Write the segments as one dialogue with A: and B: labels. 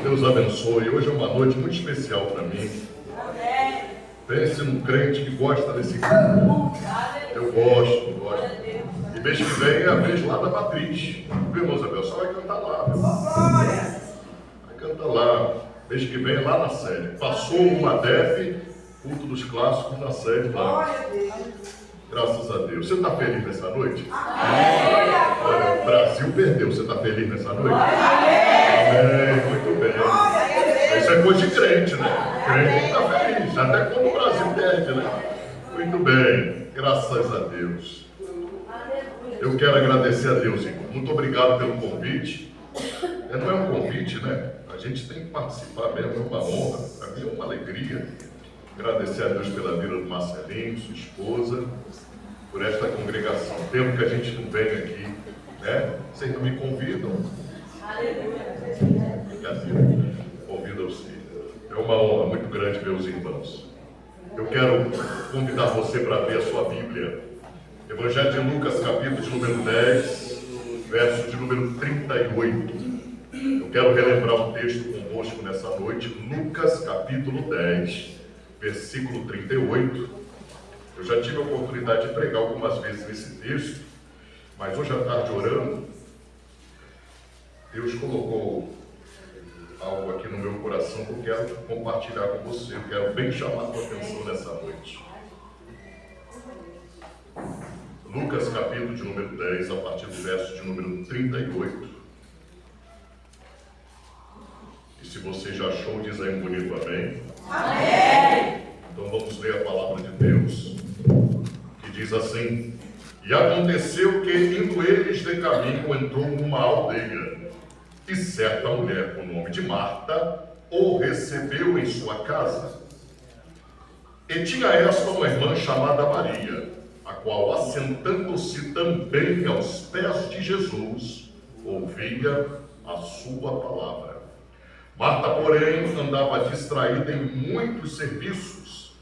A: Deus abençoe. Hoje é uma noite muito especial para mim. Pense num crente que gosta desse culto. Eu gosto. E mês que vem é a vez lá da Matriz. Viu, irmão Isabel? Só vai cantar lá, viu? Vai cantar lá. Mês que vem é lá na sede. Passou uma DEF, culto dos clássicos na sede lá. Graças a Deus. Você está feliz nessa noite? Olha, o Brasil perdeu. Você está feliz nessa noite? Amém. Muito bem. Isso é coisa de crente, né? Crente está feliz. Até quando o Brasil perde, né? Muito bem. Graças a Deus. Eu quero agradecer a Deus, irmão. Muito obrigado pelo convite. Não é um convite, né? A gente tem que participar mesmo. É uma honra. Para mim é uma alegria. Agradecer a Deus pela vida do Marcelinho, sua esposa, por esta congregação. Tempo que a gente não vem aqui, né? Vocês não me convidam? Brincadeira. Convidam-se. É uma honra muito grande ver os irmãos. Eu quero convidar você para ver a sua Bíblia. Evangelho de Lucas, capítulo de número 10, verso de número 38. Eu quero relembrar um texto convosco nessa noite. Lucas, capítulo 10. Versículo 38, eu já tive a oportunidade de pregar algumas vezes nesse texto, mas hoje à tarde orando, Deus colocou algo aqui no meu coração que eu quero compartilhar com você, eu quero bem chamar a sua atenção nessa noite. Lucas capítulo de número 10, a partir do verso de número 38. E se você já achou, diz aí um bonito amém. Amém! Então vamos ler a palavra de Deus, que diz assim: E aconteceu que, indo eles de caminho, entrou numa aldeia, e certa mulher, com o nome de Marta, o recebeu em sua casa. E tinha esta uma irmã chamada Maria, a qual, assentando-se também aos pés de Jesus, ouvia a sua palavra. Marta, porém, andava distraída em muitos serviços,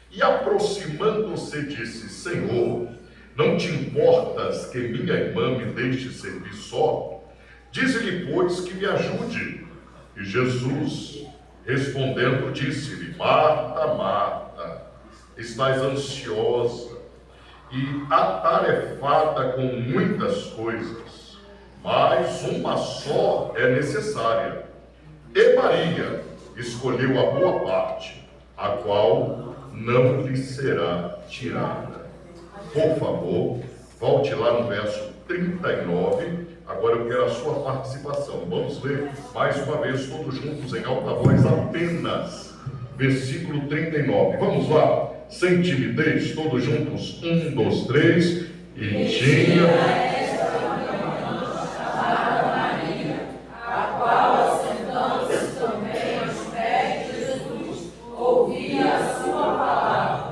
A: e aproximando-se disse: Senhor, não te importas que minha irmã me deixe servir só? Dize-lhe, pois, que me ajude. E Jesus, respondendo, disse-lhe: Marta, Marta, estás ansiosa e atarefada com muitas coisas, mas uma só é necessária. E Maria escolheu a boa parte, a qual não lhe será tirada. Por favor, volte lá no verso 39. Agora eu quero a sua participação. Vamos ler mais uma vez, todos juntos em alta voz, apenas. Versículo 39. Vamos lá, sem timidez, todos juntos. 1, 2, 3. E tinha...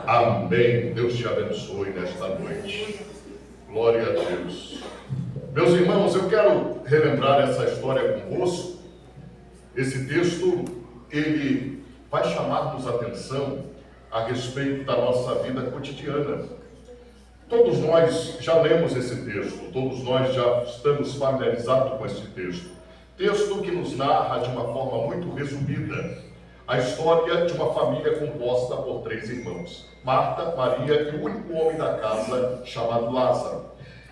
A: Amém. Deus te abençoe nesta noite. Glória a Deus. Meus irmãos, eu quero relembrar essa história convosco. Esse texto, ele vai chamar-nos atenção a respeito da nossa vida cotidiana. Todos nós já lemos esse texto, todos nós já estamos familiarizados com esse texto. Texto que nos narra de uma forma muito resumida a história de uma família composta por 3 irmãos: Marta, Maria e o único homem da casa, chamado Lázaro.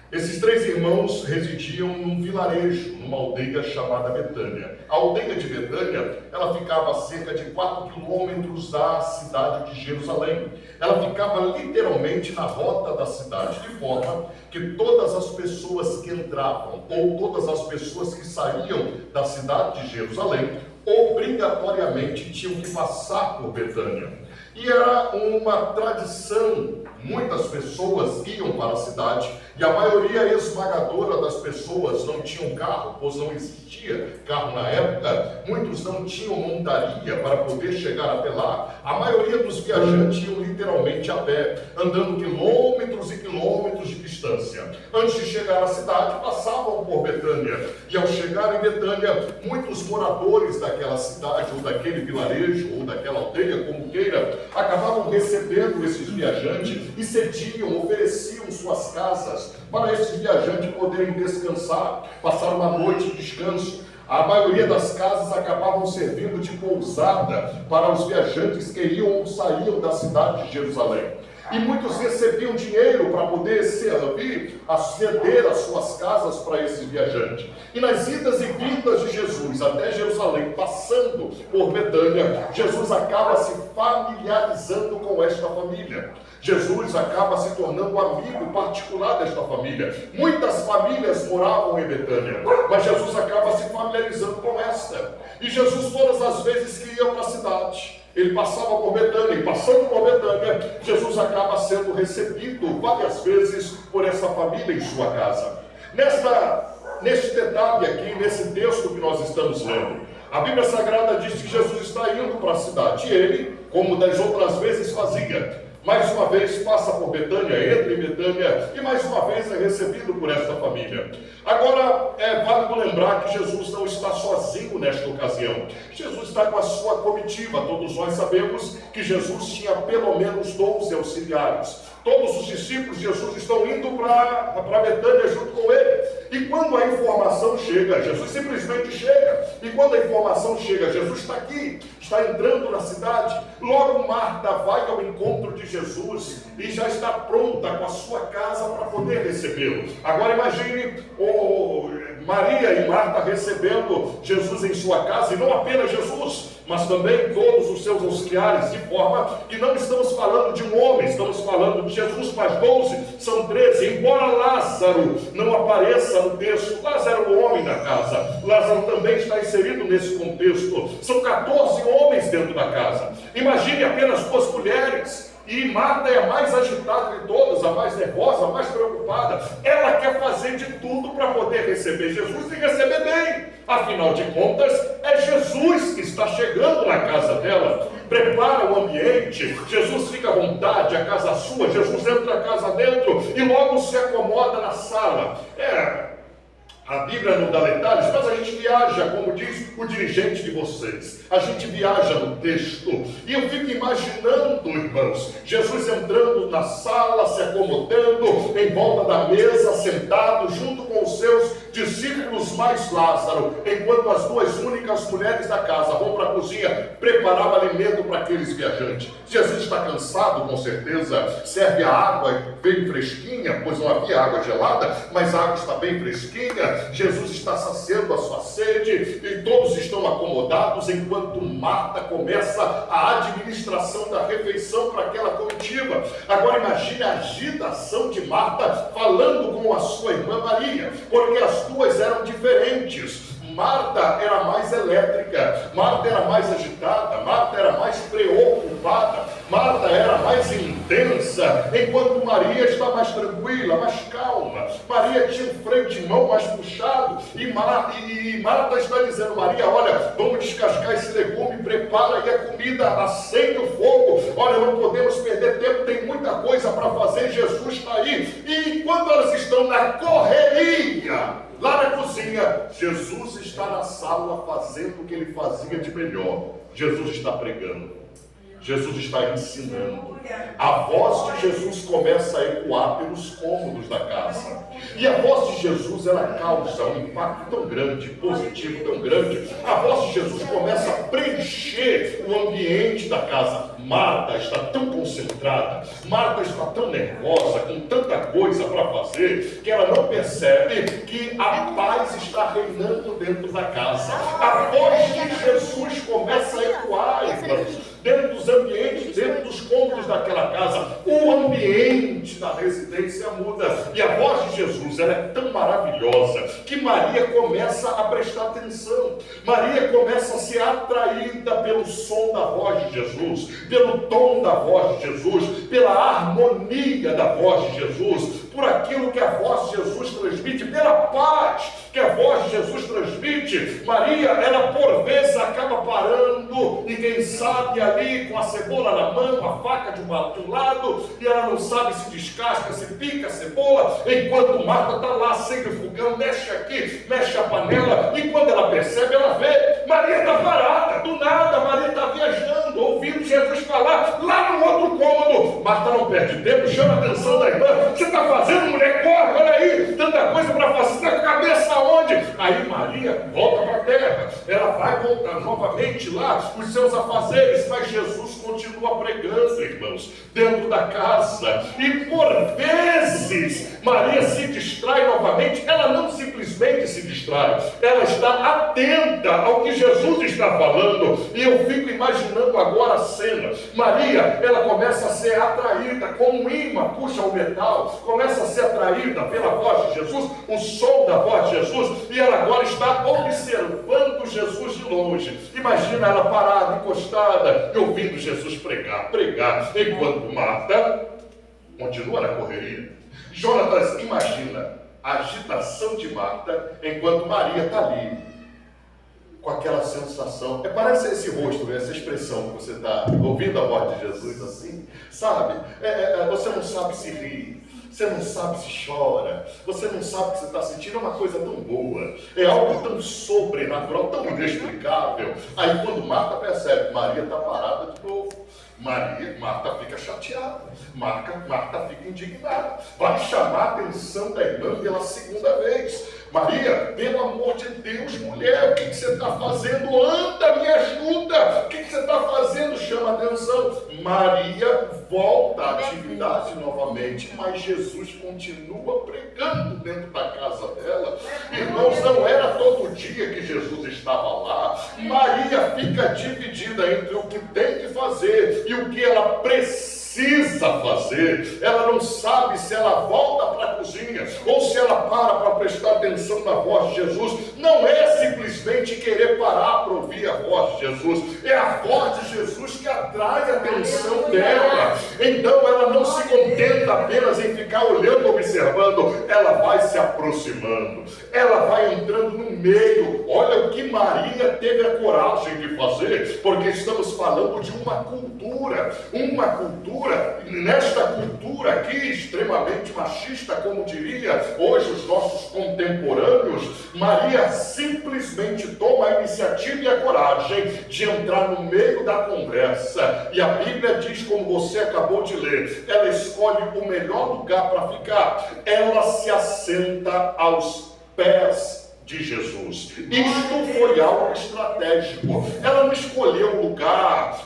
A: Esses 3 irmãos residiam num vilarejo, numa aldeia chamada Betânia. A aldeia de Betânia, ela ficava a cerca de 4 quilômetros da cidade de Jerusalém. Ela ficava literalmente na rota da cidade, de forma que todas as pessoas que entravam ou todas as pessoas que saíam da cidade de Jerusalém obrigatoriamente tinham que passar por Betânia. E era uma tradição, muitas pessoas iam para a cidade, e a maioria esmagadora das pessoas não tinham carro, pois não existia carro na época. Muitos não tinham montaria para poder chegar até lá. A maioria dos viajantes iam literalmente a pé, andando quilômetros e quilômetros de distância. Antes de chegar à cidade, passavam por Betânia. E ao chegar em Betânia, muitos moradores daquela cidade, ou daquele vilarejo, ou daquela aldeia, como queira, acabavam recebendo esses viajantes e cediam, ofereciam suas casas para esses viajantes poderem descansar, passar uma noite de descanso. A maioria das casas acabavam servindo de pousada para os viajantes que iam ou saíam da cidade de Jerusalém. E muitos recebiam dinheiro para poder ceder as suas casas para esse viajante. E nas idas e vindas de Jesus até Jerusalém, passando por Betânia, Jesus acaba se familiarizando com esta família. Jesus acaba se tornando amigo particular desta família. Muitas famílias moravam em Betânia, mas Jesus acaba se familiarizando com esta. E Jesus, todas as vezes que ia para a cidade, ele passava por Betânia, e passando por Betânia, Jesus acaba sendo recebido várias vezes por essa família em sua casa. Neste detalhe aqui, nesse texto que nós estamos lendo, a Bíblia Sagrada diz que Jesus está indo para a cidade. E ele, como das outras vezes fazia, mais uma vez passa por Betânia, entra em Betânia e mais uma vez é recebido por esta família. Agora, é válido lembrar que Jesus não está sozinho nesta ocasião. Jesus está com a sua comitiva. Todos nós sabemos que Jesus tinha pelo menos 12 auxiliares. Todos os discípulos de Jesus estão indo para Betânia junto com ele. E quando a informação chega, Jesus simplesmente chega. E quando a informação chega, Jesus está aqui, está entrando na cidade. Logo Marta vai ao encontro de Jesus e já está pronta com a sua casa para poder recebê-lo. Agora imagine Maria e Marta recebendo Jesus em sua casa, e não apenas Jesus, mas também todos os seus auxiliares, de forma que não estamos falando de um homem, estamos falando de Jesus mais 12, são 13, embora Lázaro não apareça no texto. Lázaro é o homem da casa, Lázaro também está inserido nesse contexto. São 14 homens dentro da casa. Imagine apenas 2 mulheres. E Marta é a mais agitada de todas, a mais nervosa, a mais preocupada. Ela quer fazer de tudo para poder receber Jesus e receber bem. Afinal de contas, é Jesus que está chegando na casa dela. Prepara o ambiente, Jesus fica à vontade, a casa sua, Jesus entra a casa dentro e logo se acomoda na sala. A Bíblia não dá detalhes, mas a gente viaja, como diz o dirigente de vocês. A gente viaja no texto. E eu fico imaginando, irmãos, Jesus entrando na sala, se acomodando, em volta da mesa, sentado, junto com os seus discípulos mais Lázaro, enquanto as 2 únicas mulheres da casa vão para a cozinha preparar o alimento para aqueles viajantes. Jesus está cansado, com certeza, serve a água bem fresquinha, pois não havia água gelada, mas a água está bem fresquinha. Jesus está saciando a sua sede e todos estão acomodados enquanto Marta começa a administração da refeição para aquela comitiva. Agora imagine a agitação de Marta falando com a sua irmã Maria, porque as duas eram diferentes. Marta era mais elétrica, Marta era mais agitada, Marta era mais preocupada, Marta era mais intensa, enquanto Maria está mais tranquila, mais calma. Maria tinha um freio de mão mais puxado, e Marta está dizendo: Maria, olha, vamos descascar esse legume, prepara aí a comida, acende o fogo, olha, não podemos perder tempo, tem muita coisa para fazer, Jesus está aí. E enquanto elas estão na correria, lá na cozinha, Jesus está na sala fazendo o que ele fazia de melhor. Jesus está pregando. Jesus está ensinando. A voz de Jesus começa a ecoar pelos cômodos da casa. E a voz de Jesus, ela causa um impacto tão grande, positivo, tão grande. A voz de Jesus começa a preencher o ambiente da casa. Marta está tão concentrada, Marta está tão nervosa, com tanta coisa para fazer, que ela não percebe que a paz está reinando dentro da casa. A voz de Jesus começa a ecoar, irmãos, dentro dos ambientes, dentro dos cômodos daquela casa. O ambiente da residência muda. E a voz de Jesus, ela é tão maravilhosa que Maria começa a prestar atenção. Maria começa a ser atraída pelo som da voz de Jesus, pelo tom da voz de Jesus, pela harmonia da voz de Jesus, por aquilo que a voz de Jesus transmite, pela paz que a voz de Jesus transmite. Maria, ela por vezes acaba parando, e quem sabe ali com a cebola na mão, a faca de um lado, e ela não sabe se descasca, se pica a cebola, enquanto Marta está lá, acende o fogão, mexe aqui, mexe a panela, e quando ela percebe, ela vê, Maria está parada, do nada, Maria está viajando, ouvindo Jesus falar, lá no outro cômodo. Marta não perde tempo, chama a atenção da irmã: você está fazendo, mulher? Corre, olha aí, tanta coisa para fazer, você está cabeça aonde? Aí Maria volta para a terra, ela vai voltar novamente lá, os seus afazeres, mas Jesus continua pregando, irmãos, dentro da casa, e por vezes Maria se distrai novamente. Ela não simplesmente se distrai, ela está atenta ao que Jesus está falando, e eu fico imaginando agora a cena. Maria, ela começa a ser atraída, como um imã puxa o metal, começa a ser atraída pela voz de Jesus, o som da voz de Jesus, e ela agora está observando Jesus de longe. Imagina ela parada, encostada, e ouvindo Jesus pregar, enquanto Marta continua na correria. Jonatas, imagina a agitação de Marta, enquanto Maria está ali, com aquela sensação. Parece esse rosto, essa expressão que você está ouvindo a voz de Jesus assim, sabe? Você não sabe se ri, você não sabe se chora, você não sabe o que você está sentindo. É uma coisa tão boa, é algo tão sobrenatural, tão inexplicável. Aí quando Marta percebe, Maria está parada de novo. Marta fica chateada, Marta fica indignada, vai chamar a atenção da irmã pela segunda vez. Maria, pelo amor de Deus, mulher, o que você está fazendo? Anda, me ajuda, o que você está fazendo? Chama a atenção. Maria volta à atividade novamente, mas Jesus continua pregando dentro da casa dela. Irmãos, não era todo dia que Jesus estava lá. Maria fica dividida entre o que tem que fazer e o que ela precisa fazer. Ela não sabe se ela volta para a cozinha ou se ela para prestar atenção na voz de Jesus. Não é simplesmente querer parar para ouvir a voz de Jesus, é a voz de Jesus que atrai a atenção dela. Então ela não se contenta apenas em ficar olhando, observando, ela vai se aproximando, ela vai entrando no meio. Olha o que Maria teve a coragem de fazer, porque estamos falando de uma cultura, nesta cultura aqui extremamente machista, como diria hoje os nossos contemporâneos. Maria simplesmente toma a iniciativa e a coragem de entrar no meio da conversa, e a Bíblia diz, como você acabou de ler, ela escolhe o melhor lugar para ficar, ela se assenta aos pés de Jesus. Isto foi algo estratégico. Ela não escolheu um lugar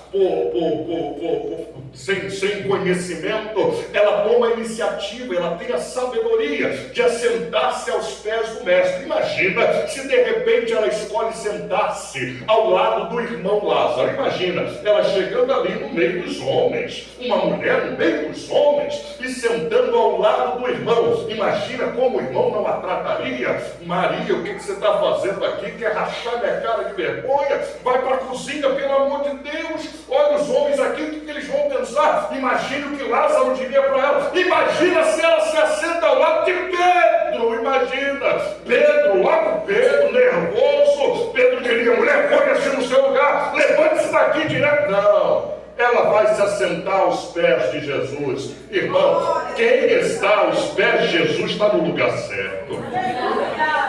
A: sem conhecimento. Ela toma a iniciativa, ela tem a sabedoria de assentar-se aos pés do mestre. Imagina se de repente ela escolhe sentar-se ao lado do irmão Lázaro. Imagina ela chegando ali no meio dos homens, uma mulher no meio dos homens e sentando ao lado do irmão. Imagina como o irmão não a trataria. Maria, o que você está fazendo aqui? Quer rachar minha cara de vergonha? Vai para a cozinha, pelo amor de Deus. Olha os homens aqui, o que eles vão pensar? Imagina o que Lázaro diria para ela. Imagina se ela se assenta ao lado de Pedro. Imagina Pedro, logo Pedro, nervoso. Pedro diria, mulher, põe-se no seu lugar, levante-se daqui direto. Não, ela vai se assentar aos pés de Jesus. Irmão, quem está aos pés de Jesus está no lugar certo.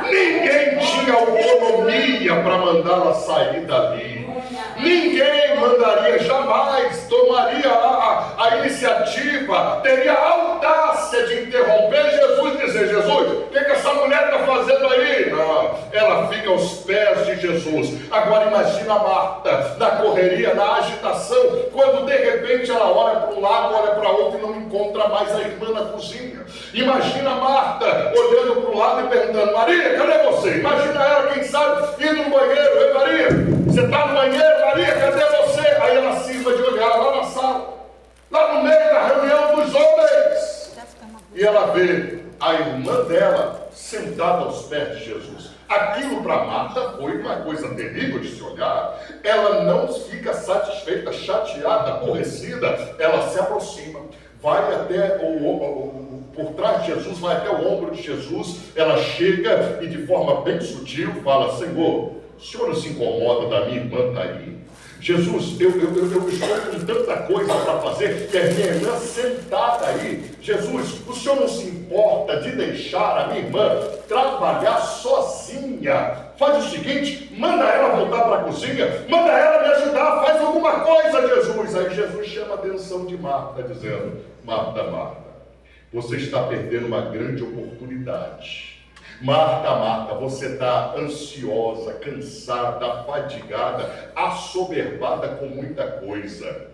A: Ninguém tinha autonomia para mandá-la sair dali. Ninguém mandaria, jamais tomaria a iniciativa, teria a audácia de interromper Jesus e dizer, Jesus, o que essa mulher está fazendo aí? Não, ela fica aos pés de Jesus. Agora imagina a Marta, na correria, na agitação, quando de repente ela olha para um lado, olha para outro e não encontra mais a irmã na cozinha. Imagina a Marta olhando para o lado e perguntando, Maria, cadê você? Imagina ela, quem sabe, indo no banheiro. Ei, Maria, você está no banheiro? Maria, cadê você? Aí ela cisma de olhar lá na sala, lá no meio da reunião dos homens, e ela vê a irmã dela sentada aos pés de Jesus. Aquilo para Marta foi uma coisa terrível de se olhar. Ela não fica satisfeita, chateada, aborrecida. Ela se aproxima, vai até por trás de Jesus, vai até o ombro de Jesus. Ela chega e de forma bem sutil fala, Senhor, o Senhor não se incomoda da minha irmã estar aí? Jesus, eu estou com tanta coisa para fazer, que a minha irmã sentada aí. Jesus, o Senhor não se importa de deixar a minha irmã trabalhar sozinha? Faz o seguinte, manda ela voltar para a cozinha, manda ela me ajudar, faz alguma coisa, Jesus. Aí Jesus chama a atenção de Marta, dizendo, Marta, Marta, você está perdendo uma grande oportunidade. Marta, Marta, você está ansiosa, cansada, fadigada, assoberbada com muita coisa.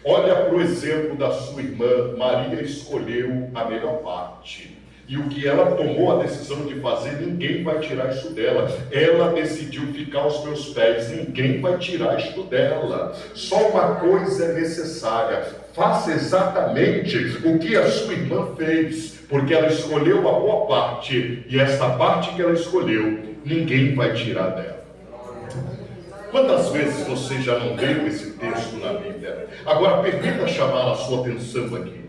A: Olha para o exemplo da sua irmã. Maria escolheu a melhor parte. E o que ela tomou a decisão de fazer, ninguém vai tirar isso dela. Ela decidiu ficar aos meus pés, ninguém vai tirar isso dela. Só uma coisa é necessária: faça exatamente o que a sua irmã fez, porque ela escolheu a boa parte, e essa parte que ela escolheu, ninguém vai tirar dela. Quantas vezes você já não leu esse texto na Bíblia? Agora, permita chamar a sua atenção aqui,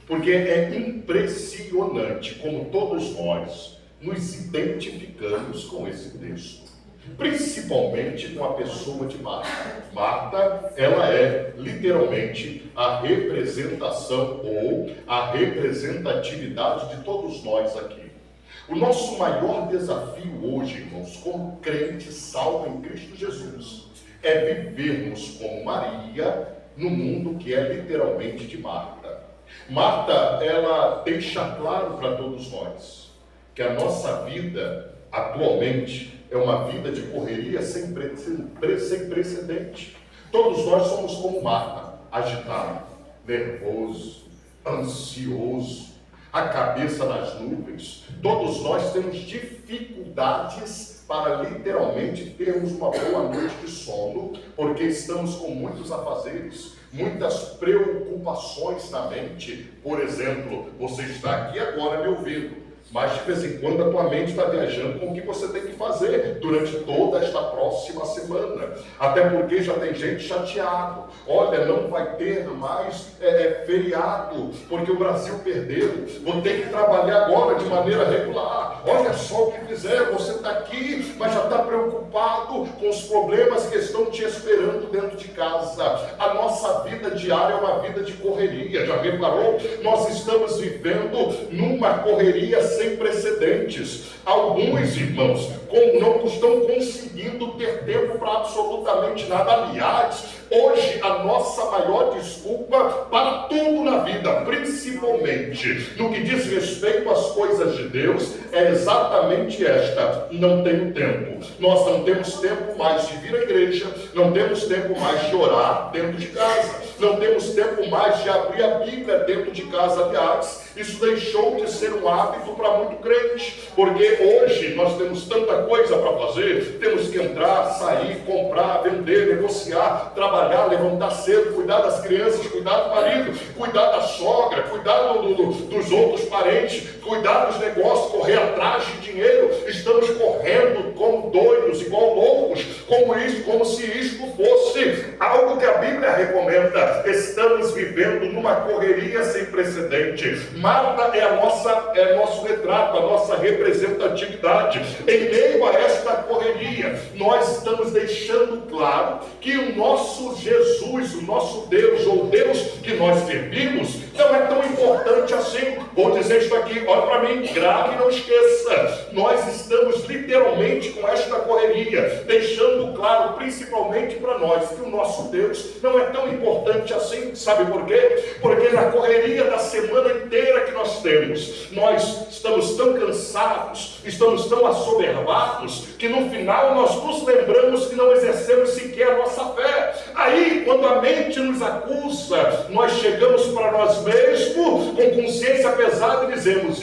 A: porque é impressionante como todos nós nos identificamos com esse texto, principalmente com a pessoa de Marta. Marta, ela é literalmente a representação ou a representatividade de todos nós aqui. O nosso maior desafio hoje, irmãos, como crentes salvos em Cristo Jesus, é vivermos como Maria no mundo que é literalmente de Marta. Marta, ela deixa claro para todos nós que a nossa vida atualmente é uma vida de correria sem precedente. Todos nós somos como Marta, agitado, nervoso, ansioso, a cabeça nas nuvens. Todos nós temos dificuldades para literalmente termos uma boa noite de sono, porque estamos com muitos afazeres, muitas preocupações na mente. Por exemplo, você está aqui agora me ouvindo, mas de vez em quando a tua mente está viajando com o que você tem que fazer durante toda esta próxima semana. Até porque já tem gente chateado. Olha, não vai ter mais feriado, porque o Brasil perdeu. Vou ter que trabalhar agora de maneira regular. Olha só o que fizeram. Você está aqui, mas já está preocupado com os problemas que estão te esperando dentro de casa. A nossa vida diária é uma vida de correria. Já reparou? Nós estamos vivendo numa correria sem precedentes. Alguns irmãos não estão conseguindo ter tempo para absolutamente nada. Aliás, hoje a nossa maior desculpa para tudo na vida, principalmente no que diz respeito às coisas de Deus, é exatamente esta: não tenho tempo. Nós não temos tempo mais de vir à igreja, não temos tempo mais de orar dentro de casa, não temos tempo mais de abrir a Bíblia dentro de casa. Aliás, isso deixou de ser um hábito para muito crente, porque hoje nós temos tanta coisa para fazer. Temos que entrar, sair, comprar, vender, negociar, trabalhar, levantar cedo, cuidar das crianças, cuidar do marido, cuidar da sogra, cuidar dos outros parentes, cuidar dos negócios, correr atrás de dinheiro. Estamos correndo como doidos, igual loucos, como se isto fosse algo que a Bíblia recomenda. Estamos vivendo numa correria sem precedente. Marta é nosso retrato, a nossa representatividade. Em meio a esta correria, nós estamos deixando claro que o nosso Jesus, o nosso Deus, ou o Deus que nós servimos, não é tão importante assim. Vou dizer isso aqui, olha para mim, grave e não esqueça. Nós estamos literalmente com esta correria, deixando claro, principalmente para nós, que o nosso Deus não é tão importante assim. Sabe por quê? Porque na correria da semana inteira que nós temos, nós estamos tão cansados, estamos tão assoberbados, que no final nós nos lembramos que não exercemos sequer a nossa fé. Aí, quando a mente nos acusa, nós chegamos para nós mesmos com consciência pesada e dizemos: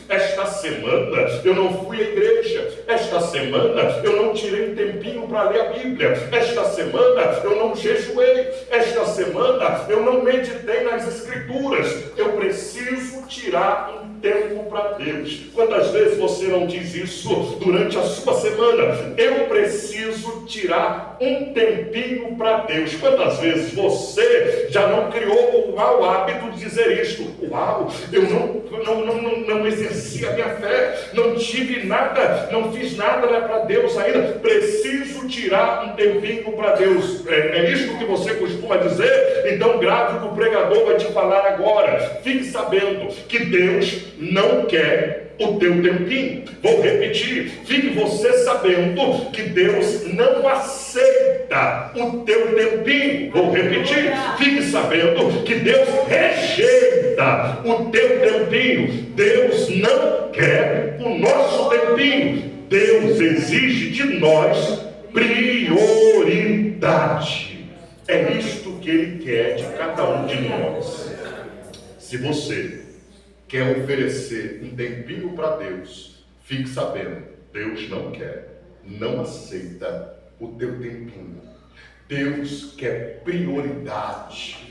A: esta semana eu não fui à igreja, esta semana eu não tirei um tempinho para ler a Bíblia, esta semana eu não jejuei, esta semana eu não meditei nas Escrituras. Eu preciso tirar um tempo para Deus. Quantas vezes você não diz isso durante a sua semana? Eu preciso tirar um tempinho para Deus. Quantas vezes você já não criou o mau hábito de dizer isto? Uau, eu não exerci a minha fé, não tive nada, não fiz nada para Deus ainda. Preciso tirar um tempinho para Deus. É isso que você costuma dizer? Então grave o que o pregador vai te falar agora. Fique sabendo que Deus não quer o teu tempinho. Vou repetir: fique você sabendo que Deus não aceita o teu tempinho. Vou repetir: fique sabendo que Deus rejeita aceita o teu tempinho. Deus não quer o nosso tempinho. Deus exige de nós prioridade. É isto que Ele quer de cada um de nós. Se você quer oferecer um tempinho para Deus, fique sabendo, Deus não quer, não aceita o teu tempinho. Deus quer prioridade.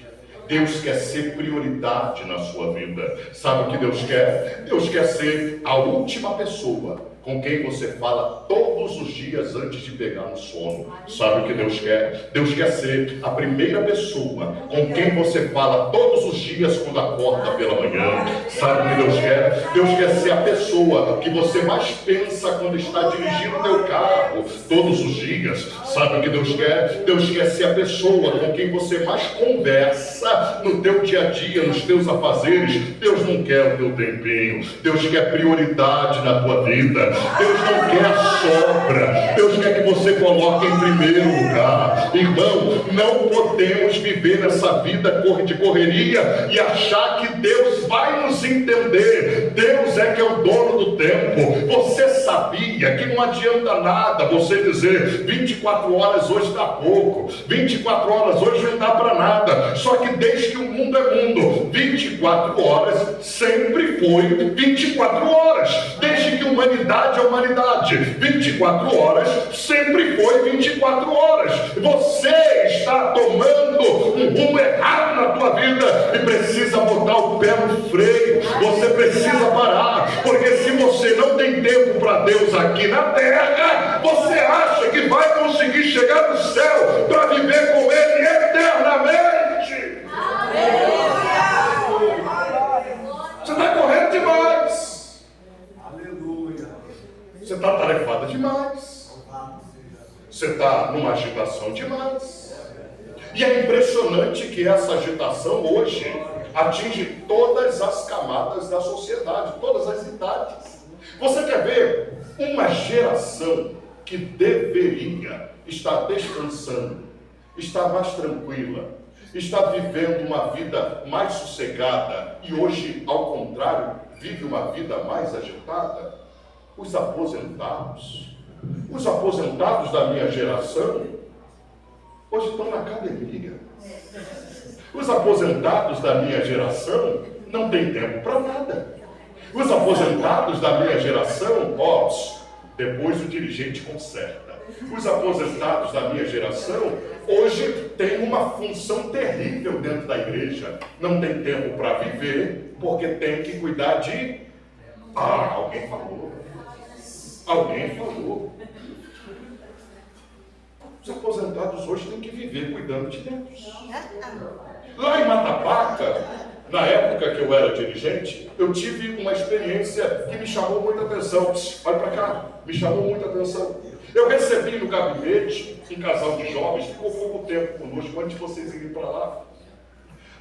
A: Deus quer ser prioridade na sua vida. Sabe o que Deus quer? Deus quer ser a última pessoa com quem você fala todos os dias antes de pegar no sono. Sabe o que Deus quer? Deus quer ser a primeira pessoa com quem você fala todos os dias quando acorda pela manhã. Sabe o que Deus quer? Deus quer ser a pessoa que você mais pensa quando está dirigindo o teu carro todos os dias. Sabe o que Deus quer? Deus quer ser a pessoa com quem você mais conversa no teu dia a dia, nos teus afazeres. Deus não quer o teu tempinho. Deus quer prioridade na tua vida. Deus não quer sobra. Deus quer que você coloque em primeiro lugar. Irmão, não podemos viver nessa vida de correria e achar que Deus vai nos entender. Deus é que é o dono do tempo. Você sabia que não adianta nada você dizer 24 horas hoje dá pouco, 24 horas hoje não dá para nada. Só que desde que o mundo é mundo, 24 horas sempre foi 24 horas. Desde que a humanidade é humanidade, 24 horas sempre foi 24 horas. Você está tomando um rumo errado na tua vida e precisa botar o pé no freio. Você precisa parar, porque se você não tem tempo para Deus aqui na terra, você acha que vai conseguir chegar no céu para viver com Ele eternamente. Você está correndo demais. Você está atarefada demais. Você está numa agitação demais. E é impressionante que essa agitação hoje atinge todas as camadas da sociedade, todas as idades. Você quer ver uma geração que deveria estar descansando, estar mais tranquila, estar vivendo uma vida mais sossegada e hoje, ao contrário, vive uma vida mais agitada? Os aposentados. Os aposentados da minha geração hoje estão na academia. Os aposentados da minha geração não têm tempo para nada. Os aposentados da minha geração, depois o dirigente conserta. Os aposentados da minha geração hoje têm uma função terrível dentro da igreja. Não tem tempo para viver, porque tem que cuidar de... alguém falou. Alguém falou. Os aposentados hoje têm que viver cuidando de Deus. Lá em Matapaca, na época que eu era dirigente, eu tive uma experiência que me chamou muita atenção. Olha para cá, me chamou muita atenção. Eu recebi no gabinete um casal de jovens, ficou pouco tempo conosco antes de vocês irem para lá.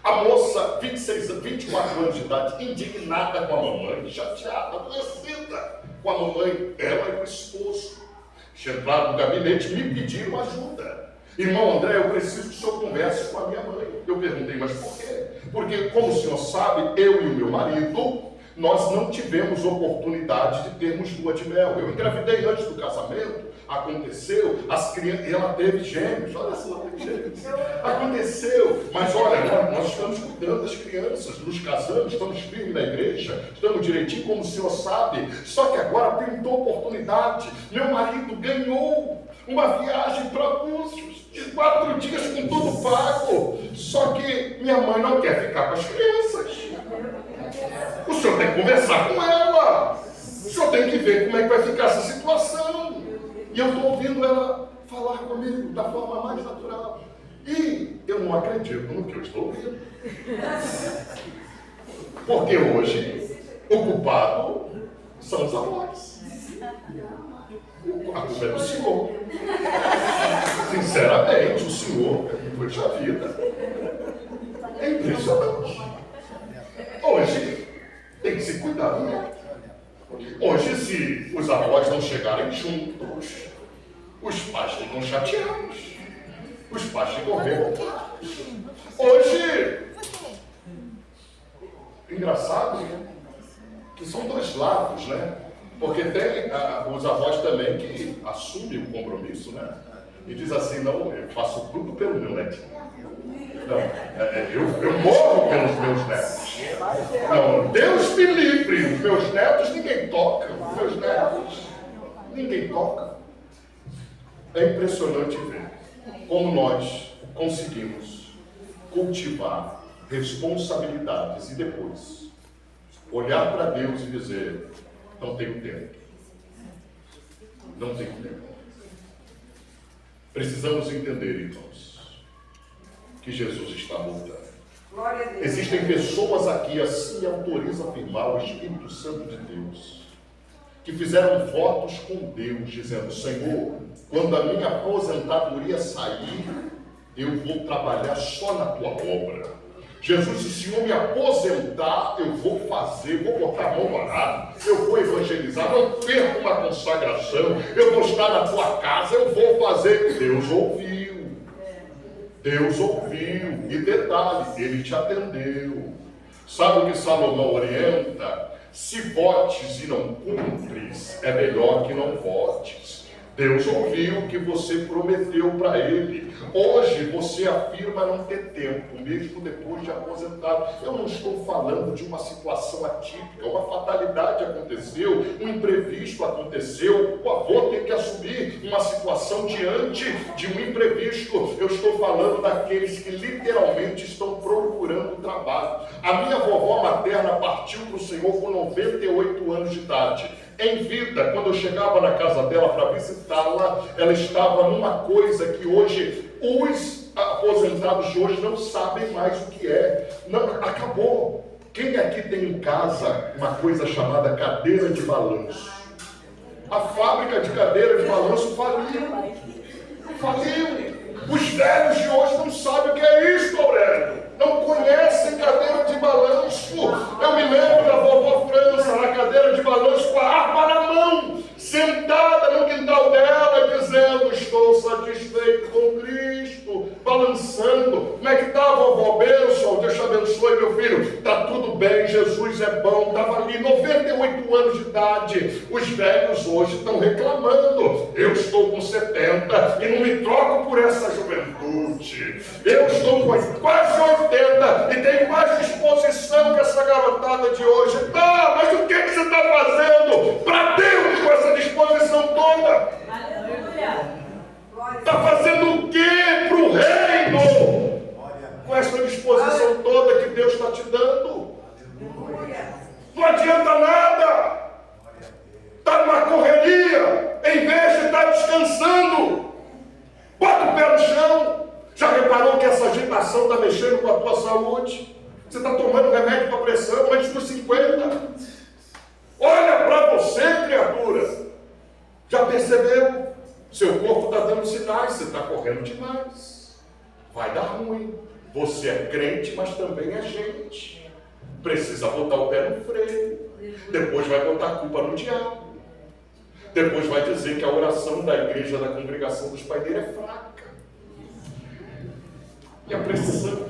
A: A moça, 24 anos de idade, indignada com a mamãe, chateada, aborrecida com a mamãe, ela e o esposo. Entraram no gabinete e me pediram ajuda. Irmão André, eu preciso que o senhor converse com a minha mãe. Eu perguntei, mas por quê? Porque, como o senhor sabe, eu e o meu marido, nós não tivemos oportunidade de termos lua de mel. Eu engravidei antes do casamento, aconteceu, as crianças, ela teve gêmeos, olha só, ela teve gêmeos. Aconteceu, mas olha, nós estamos cuidando das crianças, nos casamos, estamos firmes na igreja, estamos direitinho como o senhor sabe, só que agora pintou oportunidade. Meu marido ganhou uma viagem para Búzios, de 4 dias com tudo pago, só que minha mãe não quer ficar com as crianças. O senhor tem que conversar com ela, o senhor tem que ver como é que vai ficar essa situação. E eu estou ouvindo ela falar comigo da forma mais natural. E eu não acredito no que eu estou ouvindo. Porque hoje o culpado são os avós. A culpa é do senhor. Sinceramente, o senhor puxa vida. É impressionante. Hoje tem que se cuidar, né? Hoje, se os avós não chegarem juntos, os pais ficam chateados, os pais ficam revoltados. Hoje, engraçado que são dois lados, né? Porque tem os avós também que assumem o compromisso, né? E diz assim, não, eu faço tudo pelo meu netinho. Não, eu morro pelos meus netos. Não, Deus me livre, os meus netos ninguém toca. Os meus netos ninguém toca. É impressionante ver como nós conseguimos cultivar responsabilidades e depois olhar para Deus e dizer, não tenho tempo. Não tenho tempo. Precisamos entender, irmãos, que Jesus está voltando. Existem pessoas aqui, assim autoriza afirmar o Espírito Santo de Deus, que fizeram votos com Deus, dizendo, Senhor, quando a minha aposentadoria sair, eu vou trabalhar só na tua obra. Jesus, se o Senhor me aposentar, eu vou fazer, vou botar a mão no arado, eu vou evangelizar, não perco uma consagração, eu vou estar na tua casa, eu vou fazer. Deus ouviu. Deus ouviu. E detalhe, ele te atendeu. Sabe o que Salomão orienta? Se votes e não cumpres, é melhor que não votes. Deus ouviu o que você prometeu para ele. Hoje você afirma não ter tempo, mesmo depois de aposentado. Eu não estou falando de uma situação atípica, uma fatalidade aconteceu, um imprevisto aconteceu, o avô tem que assumir uma situação diante de um imprevisto. Eu estou falando daqueles que literalmente estão procurando trabalho. A minha vovó materna partiu para o Senhor com 98 anos de idade. Em vida, quando eu chegava na casa dela para visitá-la, ela estava numa coisa que hoje os aposentados de hoje não sabem mais o que é. Não, acabou. Quem aqui tem em casa uma coisa chamada cadeira de balanço? A fábrica de cadeira de balanço faliu. Faliu. Os velhos de hoje não sabem o que é isso, Aurélio. Não conhecem cadeira de balanço. Eu me lembro da vovó França na cadeira de balanço com a harpa na mão, sentada no quintal dela, dizendo, estou satisfeito com Cristo, balançando. Como é que está, vovó? Bênção, Deus te abençoe, meu filho. Está tudo bem, Jesus é bom. Estava ali, 98 anos de idade. Os velhos hoje estão reclamando. Eu estou com 70 e não me troco por essa juventude. Eu estou com quase 80 e tenho mais disposição que essa garotada de hoje. Tá, mas o que você está fazendo para Deus com essa disposição toda? Está fazendo o que para o reino com essa disposição toda que Deus está te dando? Não adianta nada. Está numa correria em vez de estar descansando. Bota o pé no chão. Já reparou que essa agitação está mexendo com a tua saúde? Você está tomando remédio para pressão antes dos 50. Olha para você, criatura. Já percebeu? Seu corpo está dando sinais, você está correndo demais. Vai dar ruim. Você é crente, mas também é gente. Precisa botar o pé no freio. Depois vai botar a culpa no diabo. Depois vai dizer que a oração da igreja, da congregação dos paineiros é fraca. E a pressão.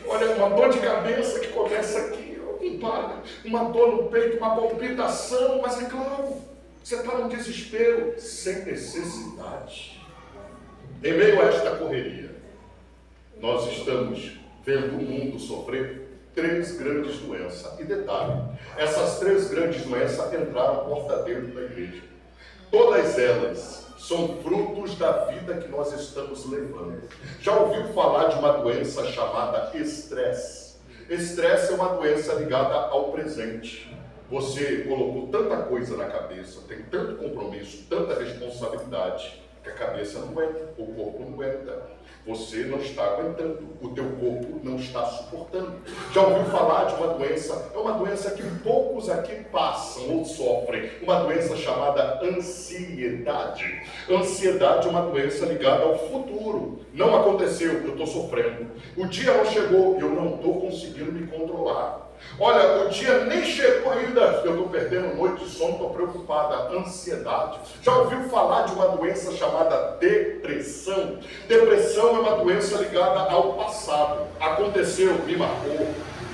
A: Olha, uma dor de cabeça que começa aqui, não para. Uma dor no peito, uma palpitação, mas é claro, você está num desespero sem necessidade. Em meio a esta correria, nós estamos vendo o mundo sofrer 3 grandes doenças. E detalhe, essas 3 grandes doenças entraram porta dentro da igreja. Todas elas são frutos da vida que nós estamos levando. Já ouviu falar de uma doença chamada estresse? Estresse é uma doença ligada ao presente. Você colocou tanta coisa na cabeça, tem tanto compromisso, tanta responsabilidade, que a cabeça não aguenta, o corpo não aguenta. Você não está aguentando, o teu corpo não está suportando. Já ouviu falar de uma doença? É uma doença que poucos aqui passam ou sofrem. Uma doença chamada ansiedade. Ansiedade é uma doença ligada ao futuro. Não aconteceu, eu estou sofrendo. O dia não chegou, eu não estou conseguindo me controlar. Olha, o dia nem chegou ainda, eu estou perdendo noite de sono, estou preocupada. Ansiedade. Já ouviu falar de uma doença chamada depressão? Depressão é uma doença ligada ao passado. Aconteceu, me marcou.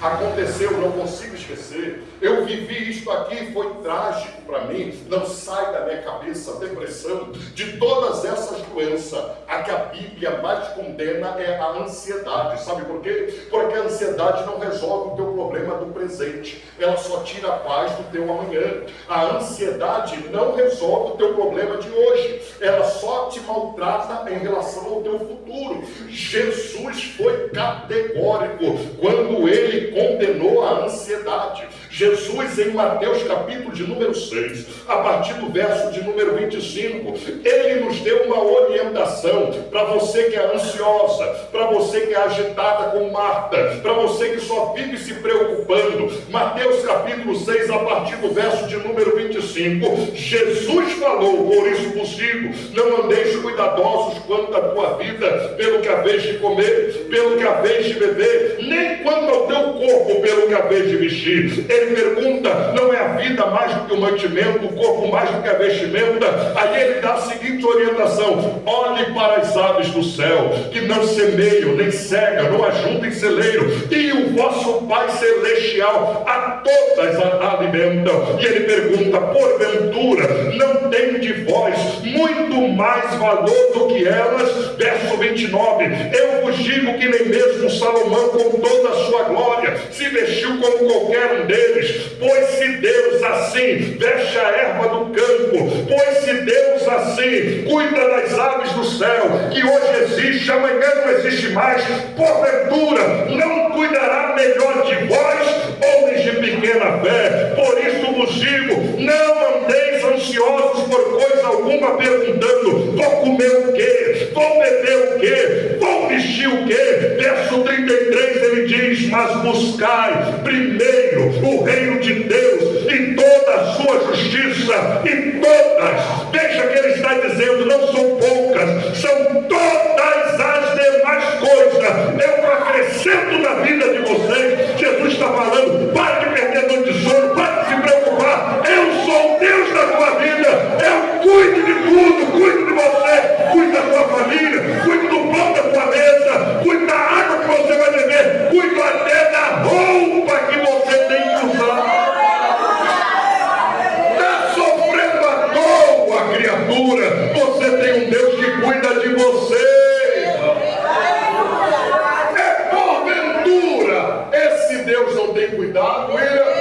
A: Aconteceu, não consigo esquecer. Eu vivi isto aqui, foi trágico para mim. Não sai da minha cabeça, depressão. De todas essas doenças, a que a Bíblia mais condena é a ansiedade. Sabe por quê? Porque a ansiedade não resolve o teu problema do presente. Ela só tira a paz do teu amanhã. A ansiedade não resolve o teu problema de hoje. Ela só te maltrata em relação ao teu futuro. Jesus foi categórico quando ele condenou a ansiedade. Jesus, em Mateus capítulo de número 6, a partir do verso de número 25, ele nos deu uma orientação para você que é ansiosa, para você que é agitada como Marta, para você que só vive se preocupando. Mateus capítulo 6, a partir do verso de número 25, Jesus falou: por isso vos digo, não andeis cuidadosos quanto à tua vida, pelo que haveis de comer, pelo que haveis de beber, nem quanto ao teu corpo, pelo que haveis de vestir. Ele pergunta: não é a vida mais do que o mantimento, o corpo mais do que a vestimenta? Aí ele dá a seguinte orientação: olhe para as aves do céu, que não semeiam, nem cegam, não ajuntam em celeiro, e o vosso Pai Celestial a todas alimentam. E ele pergunta: porventura não tem de vós muito mais valor do que elas? Verso 29, eu vos digo que nem mesmo Salomão, com toda a sua glória, se vestiu como qualquer um deles. Pois se Deus assim veste a erva do campo, pois se Deus assim cuida das aves do céu, que hoje existe, amanhã não existe mais, porventura não cuidará melhor de vós, homens de pequena fé? Por isso vos digo, não andeis ansiosos por coisa alguma, perguntando: vou comer o quê? Vou beber o quê? Vou vestir o quê? Verso 33 ele diz: mas buscai primeiro o reino de Deus e toda a sua justiça, e todas, veja que ele está dizendo, não são poucas, são todas as demais coisas, eu acrescento na vida de vocês. Jesus está falando: pare de perder noite de sono, pare de se preocupar, eu sou o Deus da tua vida, eu cuido de tudo, cuido de você, cuido da tua família, cuido do pão da tua mesa, cuido da água que você vai beber, cuido até da roupa que você tem que usar. Está sofrendo à toa, criatura, você tem um Deus que cuida de você. É porventura esse Deus não tem cuidado, William?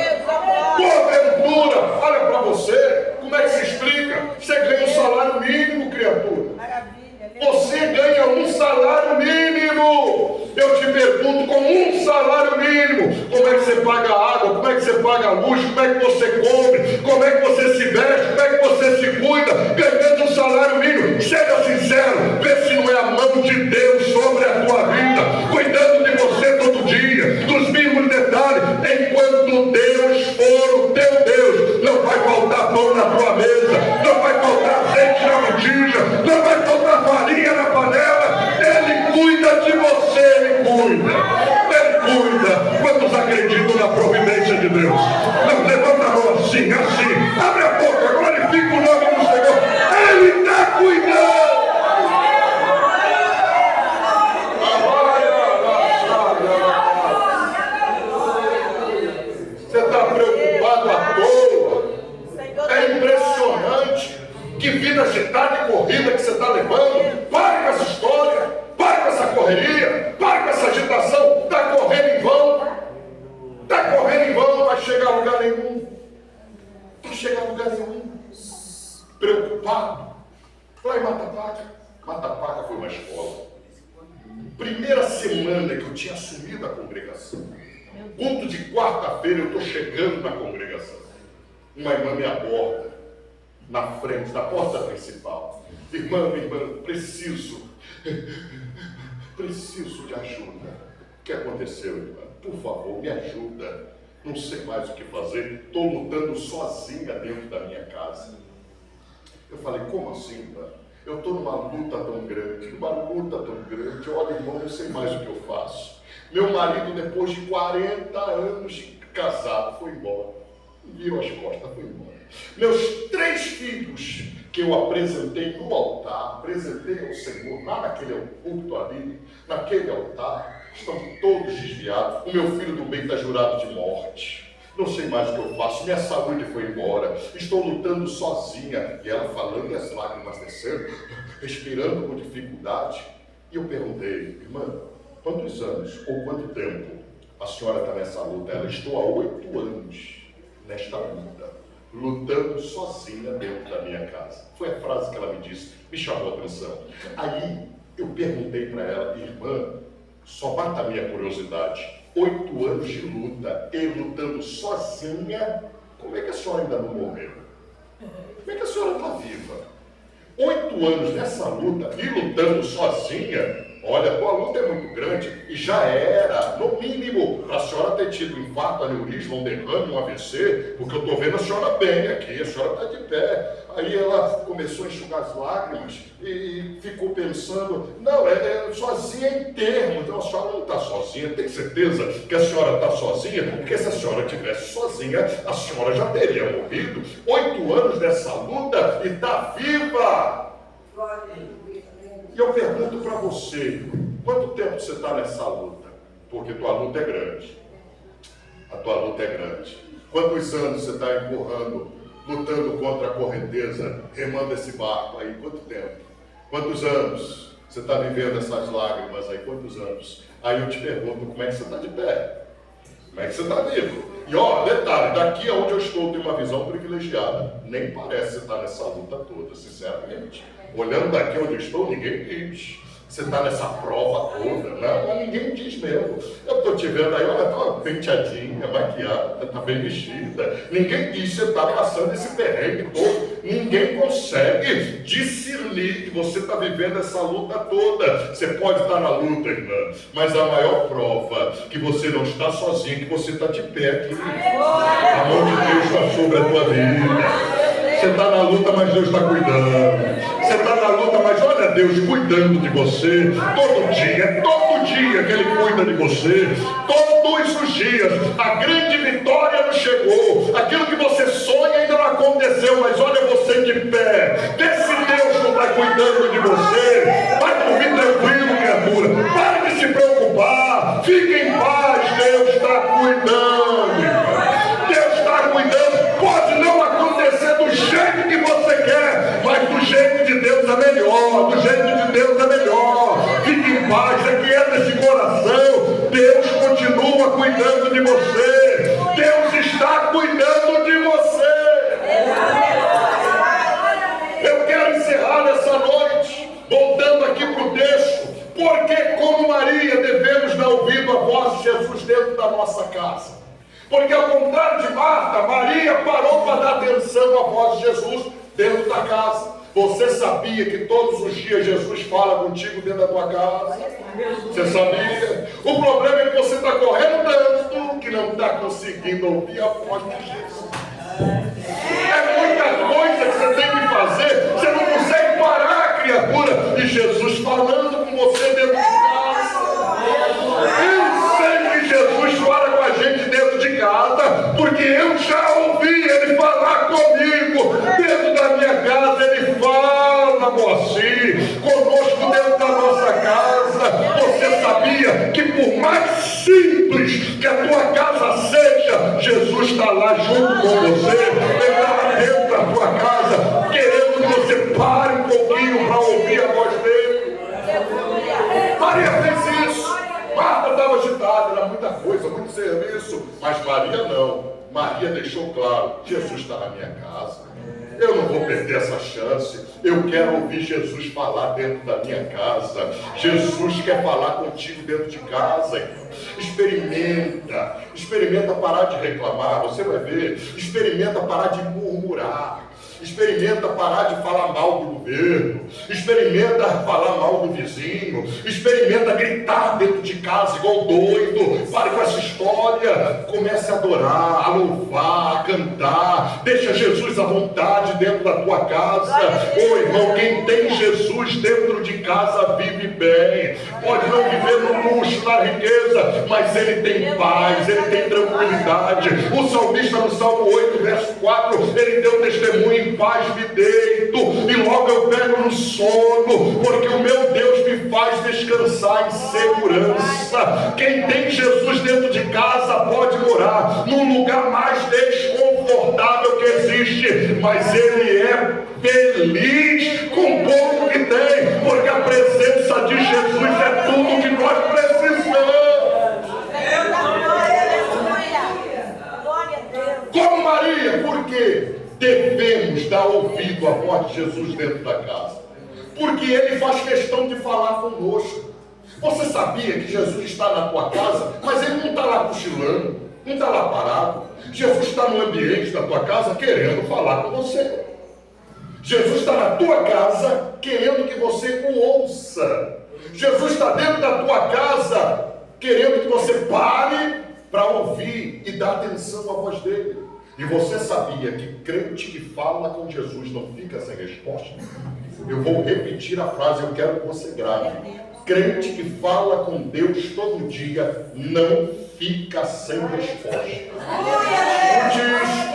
A: Porventura, olha para você, como é que se explica? Você ganha um salário mínimo, criatura. Você ganha um salário mínimo. Eu te pergunto, com um salário mínimo, como é que você paga a água, como é que você paga a luz, como é que você come, como é que você se veste, como é que você se cuida, ganhando um salário mínimo? Seja sincero, vê se não é a mão de Deus sobre a tua vida, cuidando de você todo dia, dos mínimos detalhes. Enquanto Deus for o teu Deus, não vai faltar pão na tua mesa, não vai faltar azeite na botija, não vai faltar farinha na panela. Ele cuida de você, ele cuida. Quantos acreditam na providência de Deus? Não, levanta a mão assim, abre a boca, glorifica o nome do Senhor. Ele está cuidando. Você está preocupado à toa? É impressionante que vida agitada e corrida que você está levando. Pare com essa história, pare com essa correria, pare com essa agitação. Está correndo em vão, está correndo em vão, não vai chegar a lugar nenhum. Não vai chegar a lugar nenhum. Preocupado. Lá em Matapaca foi uma escola. Primeira semana que eu tinha assumido a congregação, culto de quarta-feira, eu estou chegando na congregação. Uma irmã me aborda na frente da porta principal. Irmã, preciso de ajuda. O que aconteceu, irmã? Por favor, me ajuda. Não sei mais o que fazer. Estou lutando sozinha dentro da minha casa. Eu falei: como assim, irmã? Eu estou numa luta tão grande. Olha, irmão, não sei mais o que eu faço. Meu marido, depois de 40 anos de casado, foi embora. Virou as costas, foi embora. Meus 3 filhos que eu apresentei no altar, apresentei ao Senhor, lá naquele púlpito ali, naquele altar, estão todos desviados. O meu filho do bem está jurado de morte. Não sei mais o que eu faço, minha saúde foi embora, estou lutando sozinha. E ela falando e as lágrimas descendo, respirando com dificuldade. E eu perguntei, irmã, quantos anos ou quanto tempo a senhora está nessa luta? Ela, estou há 8 anos nesta luta, lutando sozinha dentro da minha casa. Foi a frase que ela me disse, me chamou a atenção. Aí eu perguntei para ela, irmã, só mata a minha curiosidade, 8 anos de luta e lutando sozinha, como é que a senhora ainda não morreu? Como é que a senhora está viva? 8 anos nessa luta e lutando sozinha, olha, a luta é muito grande e já era, no mínimo, para a senhora ter tido um infarto, aneurisma, um derrame, um AVC, porque eu estou vendo a senhora bem aqui, a senhora está de pé. Aí ela começou a enxugar as lágrimas e ficou pensando, não, sozinha em termos, não, a senhora não está sozinha, tem certeza que a senhora está sozinha? Porque se a senhora estivesse sozinha, a senhora já teria morrido. 8 anos nessa luta e está viva! E eu pergunto para você, quanto tempo você está nessa luta? Porque tua luta é grande. A tua luta é grande. Quantos anos você está empurrando, lutando contra a correnteza, remando esse barco aí? Quanto tempo? Quantos anos você está vivendo essas lágrimas aí? Quantos anos? Aí eu te pergunto, como é que você está de pé? Como é que você está vivo? E ó, detalhe, daqui aonde eu estou, tem uma visão privilegiada. Nem parece estar nessa luta toda, sinceramente. Olhando daqui onde eu estou, ninguém diz. Você está nessa prova toda, não, ninguém diz mesmo. Eu estou te vendo aí, olha, está penteadinha, maquiada, está bem vestida. Ninguém diz que você está passando esse perrengue todo. Ninguém consegue discernir que você está vivendo essa luta toda. Você pode estar na luta, irmã, mas a maior prova que você não está sozinho, que você está de pé aqui. A mão de Deus está sobre a tua vida. Você está na luta, mas Deus está cuidando. Você está na luta, mas olha Deus cuidando de você. Todo dia que Ele cuida de você. Todos os dias. A grande vitória não chegou. Aquilo que você sonha ainda não aconteceu, mas olha você de pé. Vê se Deus não está cuidando de você. Vai dormir tranquilo, criatura. Pare de se preocupar. Fique em paz. Deus está cuidando. Deus está cuidando. Pode não acontecer do jeito que você quer, mas do jeito de Deus é melhor. Do jeito de Deus é melhor. Fique em paz, aquieta esse coração. Deus continua cuidando de você. Deus está cuidando de você. Eu quero encerrar essa noite, voltando aqui para o texto, porque como Maria devemos dar ouvido à voz de Jesus dentro da nossa casa. Porque ao contrário de Marta, Maria parou para dar atenção à voz de Jesus dentro da casa. Você sabia que todos os dias Jesus fala contigo dentro da tua casa? Você sabia? O problema é que você está correndo tanto que não está conseguindo ouvir a voz de Jesus. É muita coisa que você tem que fazer, você não consegue parar, criatura, e Jesus falando com você dentro de casa. Eu sei que Jesus fala com a gente dentro de casa, porque eu já ouvi Ele falar comigo dentro da minha casa. Ele fala, Moacir, conosco dentro da nossa casa. Você sabia que por mais simples que a tua casa seja, Jesus está lá junto com você. Ele está lá dentro da tua casa, querendo que você pare um pouquinho para ouvir a voz dele. Maria fez isso. Marta estava agitada, era muita coisa, muito serviço, mas Maria não. Maria deixou claro, Jesus está na minha casa, eu não vou perder essa chance, eu quero ouvir Jesus falar dentro da minha casa. Jesus quer falar contigo dentro de casa, irmão. Experimenta parar de reclamar, você vai ver, experimenta parar de murmurar. Experimenta parar de falar mal do governo. Experimenta falar mal do vizinho. Experimenta gritar dentro de casa igual doido. Pare com essa história. Comece a adorar, a louvar, a cantar. Deixa Jesus à vontade dentro da tua casa. Ô irmão, quem tem Jesus dentro de casa vive bem. Pode não viver no luxo, na riqueza, mas ele tem paz, ele tem tranquilidade. O salmista no Salmo 8, verso 4, ele deu testemunho: em paz me deito e logo eu pego no sono, porque o meu Deus me faz descansar em segurança. Quem tem Jesus dentro de casa pode morar num lugar mais desconfortável que existe, mas ele é feliz com o pouco que tem, porque a presença de Jesus é tudo que nós precisamos. Como Maria, porque devemos dar ouvido à voz de Jesus dentro da casa, porque ele faz questão de falar conosco. Você sabia que Jesus está na tua casa, mas ele não está lá cochilando, não está lá parado. Jesus está no ambiente da tua casa querendo falar com você. Jesus está na tua casa querendo que você o ouça. Jesus está dentro da tua casa querendo que você pare para ouvir e dar atenção à voz dele. E você sabia que crente que fala com Jesus não fica sem resposta? Eu vou repetir a frase, eu quero que você grave. Crente que fala com Deus todo dia não fica sem resposta. Escute isso,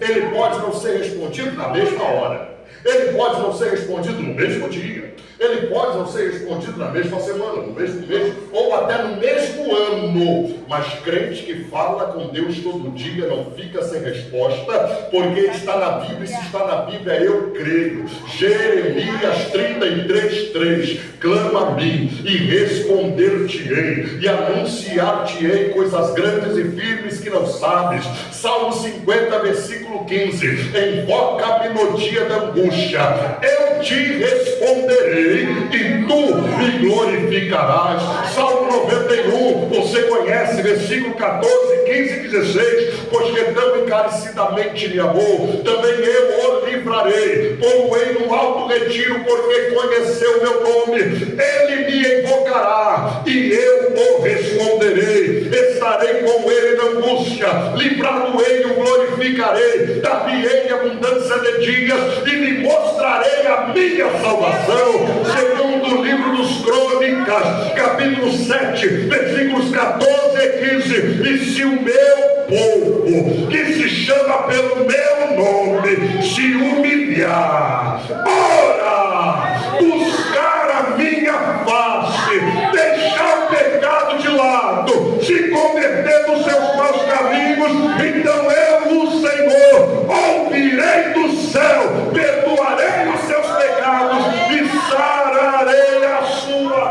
A: ele pode não ser respondido na mesma hora. Ele pode não ser respondido no mesmo dia. Ele pode não ser respondido na mesma semana, no mesmo mês, ou até no mesmo ano. Mas crente que fala com Deus todo dia não fica sem resposta, porque está na Bíblia, e se está na Bíblia, eu creio. Jeremias 33:3: clama a mim e responder-te-ei, e anunciar-te-ei coisas grandes e firmes que não sabes. Salmo 50, versículo 15: invoca-me no dia da angústia, eu te responderei e tu me glorificarás. Salmo 91, você conhece, versículo 14, 15 e 16: pois que tão encarecidamente me amou, também eu o livrarei, pô-lo-ei no alto retiro, porque conheceu o meu nome. Ele me invocará e eu o responderei. Estarei com ele na angústia, livrá-lo-ei e o glorificarei, dar-lhe-ei abundância de dias e lhe mostrarei a minha salvação. Segundo o livro dos Crônicas, capítulo 7, versículos 14 e 15: e se o meu povo, que se chama pelo meu nome, se humilhar, ora, buscar a minha face, deixar o pecado de lado, se converter dos seus maus caminhos, então eu, o Senhor, ouvirei do céu, perdoarei os seus pecados e sararei a sua.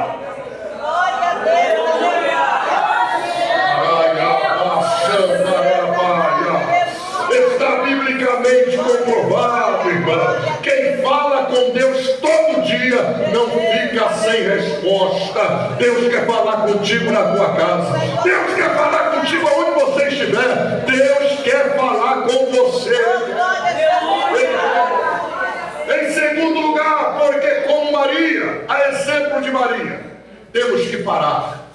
A: Glória a Deus. Está biblicamente comprovado, irmão. Quem fala com Deus todo dia não fica sem resposta. Deus quer falar contigo na tua casa. Deus quer falar contigo onde você estiver. Deus quer falar com você. Em segundo lugar, porque como Maria, a exemplo de Maria, temos que parar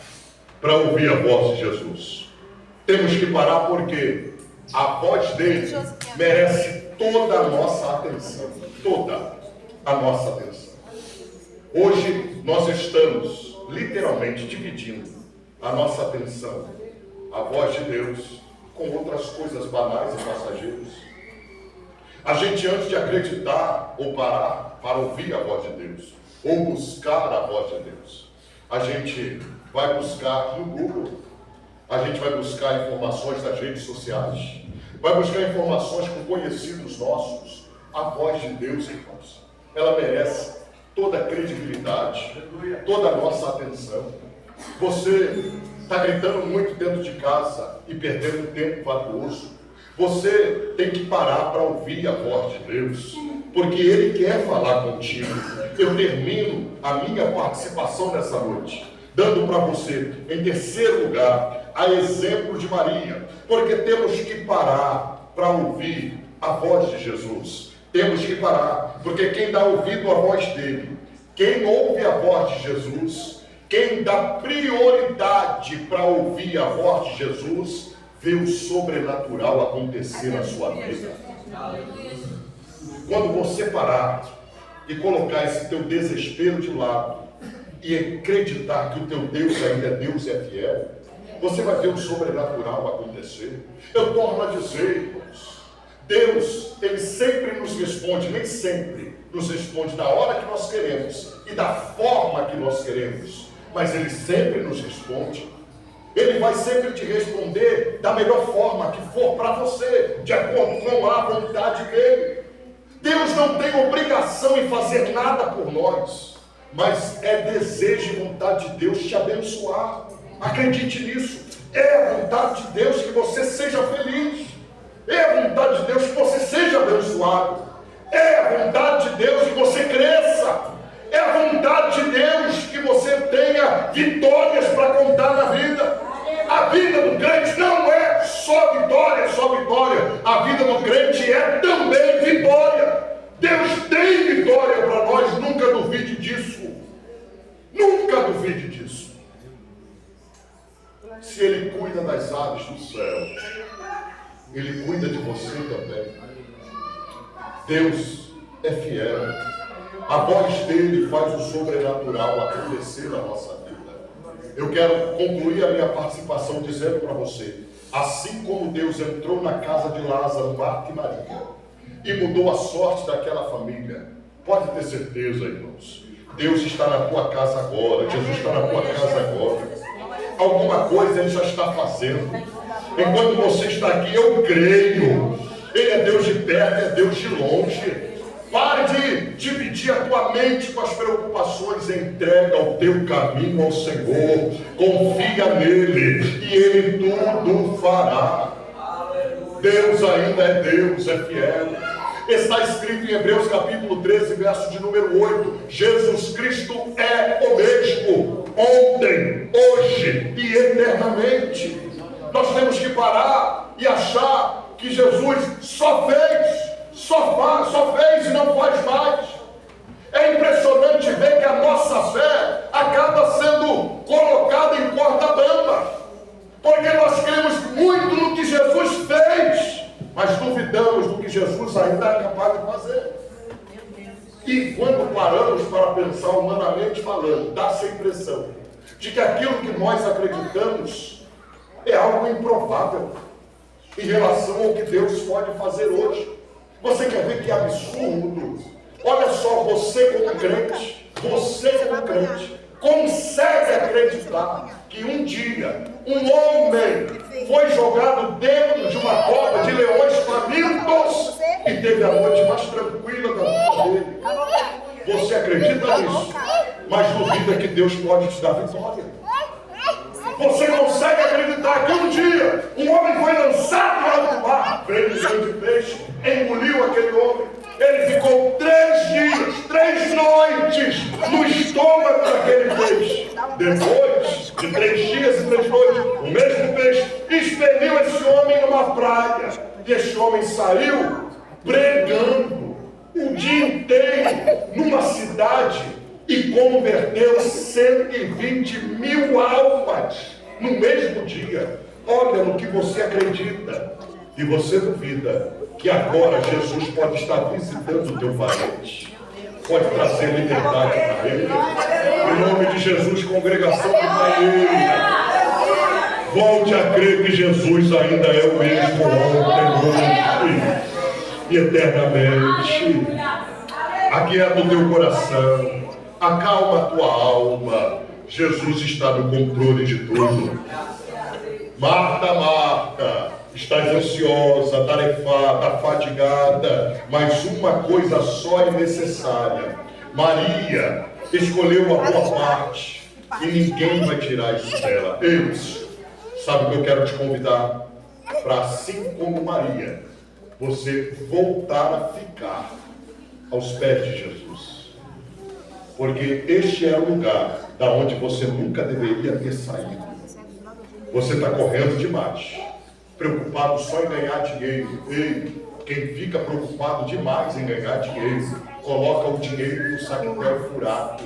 A: para ouvir a voz de Jesus. Temos que parar porque a voz dele merece toda a nossa atenção. Toda a nossa atenção. Hoje nós estamos literalmente dividindo a nossa atenção, a voz de Deus, com outras coisas banais e passageiras. A gente, antes de acreditar ou parar para ouvir a voz de Deus, ou buscar a voz de Deus, a gente vai buscar no Google, a gente vai buscar informações das redes sociais, vai buscar informações com conhecidos nossos. A voz de Deus, irmãos, ela merece toda a credibilidade, toda a nossa atenção. Você está gritando muito dentro de casa e perdendo tempo valioso. Você tem que parar para ouvir a voz de Deus, porque Ele quer falar contigo. Eu termino a minha participação nessa noite dando para você, em terceiro lugar, a exemplo de Maria, porque temos que parar para ouvir a voz de Jesus. Temos que parar, porque quem dá ouvido à voz dele, quem ouve a voz de Jesus, quem dá prioridade para ouvir a voz de Jesus, vê o sobrenatural acontecer na sua vida. Quando você parar e colocar esse teu desespero de lado e acreditar que o teu Deus ainda é Deus e é fiel, você vai ver o sobrenatural acontecer. Eu torno a dizer, irmãos, Deus, Ele sempre nos responde, nem sempre nos responde na hora que nós queremos e da forma que nós queremos, mas Ele sempre nos responde. Ele vai sempre te responder da melhor forma que for para você, de acordo com a vontade dEle. Deus não tem obrigação em fazer nada por nós, mas é desejo e vontade de Deus te abençoar. Acredite nisso. É a vontade de Deus que você seja feliz. É a vontade de Deus que você seja abençoado. É a vontade de Deus que você cresça. É a vontade de Deus que você tenha vitórias para contar na vida. A vida do crente não é só vitória, só vitória. A vida do crente é também vitória. Deus tem vitória para nós, nunca duvide disso. Nunca duvide disso. Se Ele cuida das aves do céu, Ele cuida de você também. Deus é fiel. A voz dEle faz o sobrenatural acontecer na nossa vida. Eu quero concluir a minha participação dizendo para você, assim como Deus entrou na casa de Lázaro, Marta e Maria, e mudou a sorte daquela família, pode ter certeza, irmãos, Deus está na tua casa agora, Jesus está na tua casa agora. Alguma coisa Ele já está fazendo. Enquanto você está aqui, eu creio. Ele é Deus de perto, é Deus de longe. Pare de dividir a tua mente com as preocupações. Entrega o teu caminho ao Senhor. Confia nele e Ele tudo fará. Deus ainda é Deus, é fiel. Está escrito em Hebreus capítulo 13, verso de número 8. Jesus Cristo é o mesmo, ontem, hoje e eternamente. Nós temos que parar e achar que Jesus só fez e não faz mais. É impressionante ver que a nossa fé acaba sendo colocada em corda bamba, porque nós cremos muito no que Jesus fez, mas duvidamos do que Jesus ainda é capaz de fazer. E quando paramos para pensar humanamente falando, dá-se a impressão de que aquilo que nós acreditamos é algo improvável em relação ao que Deus pode fazer hoje. Você quer ver que absurdo? Olha só, você como crente, consegue acreditar que um dia um homem foi jogado dentro de uma cova de leões famintos e teve a noite mais tranquila da vida dele? Você acredita nisso? Mas duvida que Deus pode te dar vitória. Você consegue acreditar que um dia um homem foi lançado no alto mar, veio um grande peixe, engoliu aquele homem. Ele ficou 3 dias, 3 noites no estômago daquele peixe. Depois de 3 dias e 3 noites, o mesmo peixe expeliu esse homem numa praia. E esse homem saiu pregando o dia inteiro numa cidade e converteu 120 mil almas no mesmo dia. Olha no que você acredita e você duvida que agora Jesus pode estar visitando o teu parente, pode trazer liberdade para ele. Em nome de Jesus, congregação de Bahia, volte a crer que Jesus ainda é o mesmo ontem, hoje e eternamente. Aquieta o teu coração, acalma a tua alma. Jesus está no controle de tudo. Marta, Marta, estás ansiosa, tarefada, fatigada, mas uma coisa só é necessária. Maria escolheu a boa parte e ninguém vai tirar isso dela. Deus, sabe o que eu quero te convidar? Para, assim como Maria, você voltar a ficar aos pés de Jesus. Porque este é o lugar da onde você nunca deveria ter saído. Você está correndo demais, preocupado só em ganhar dinheiro. Ei, quem fica preocupado demais em ganhar dinheiro, coloca o dinheiro no saquetel furado.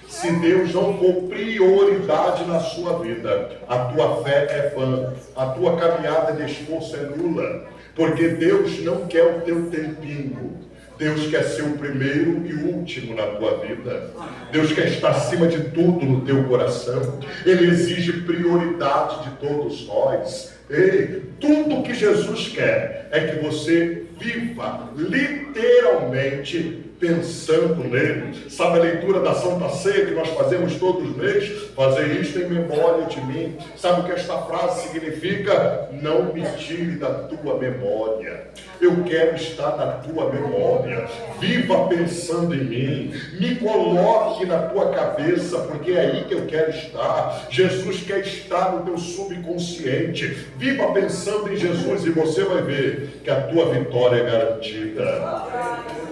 A: Se Deus não for prioridade na sua vida, a tua fé é vã, a tua caminhada de esforço é nula, porque Deus não quer o teu tempinho. Deus quer ser o primeiro e o último na tua vida. Deus quer estar acima de tudo no teu coração. Ele exige prioridade de todos nós. Ei, tudo que Jesus quer é que você viva literalmente pensando nele. Sabe a leitura da Santa Ceia que nós fazemos todos os meses? Fazer isto em memória de mim. Sabe o que esta frase significa? Não me tire da tua memória. Eu quero estar na tua memória. Viva pensando em mim. Me coloque na tua cabeça, porque é aí que eu quero estar. Jesus quer estar no teu subconsciente. Viva pensando em Jesus e você vai ver que a tua vitória é garantida.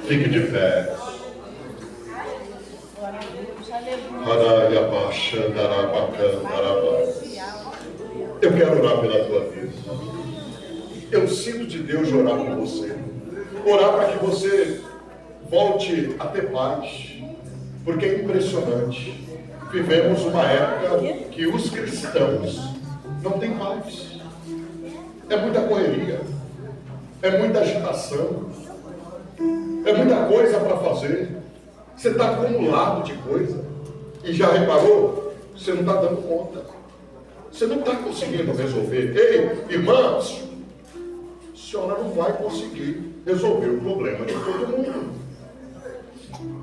A: Fique de pé. Eu quero orar pela tua vida. Eu sinto de Deus orar por você. Orar para que você volte a ter paz. Porque é impressionante. Vivemos uma época que os cristãos não têm paz. É muita correria. É muita agitação. É muita coisa para fazer. Você está acumulado de coisa. E já reparou? Você não está dando conta. Você não está conseguindo resolver. Ei, irmãos, a senhora não vai conseguir resolver o problema de todo mundo.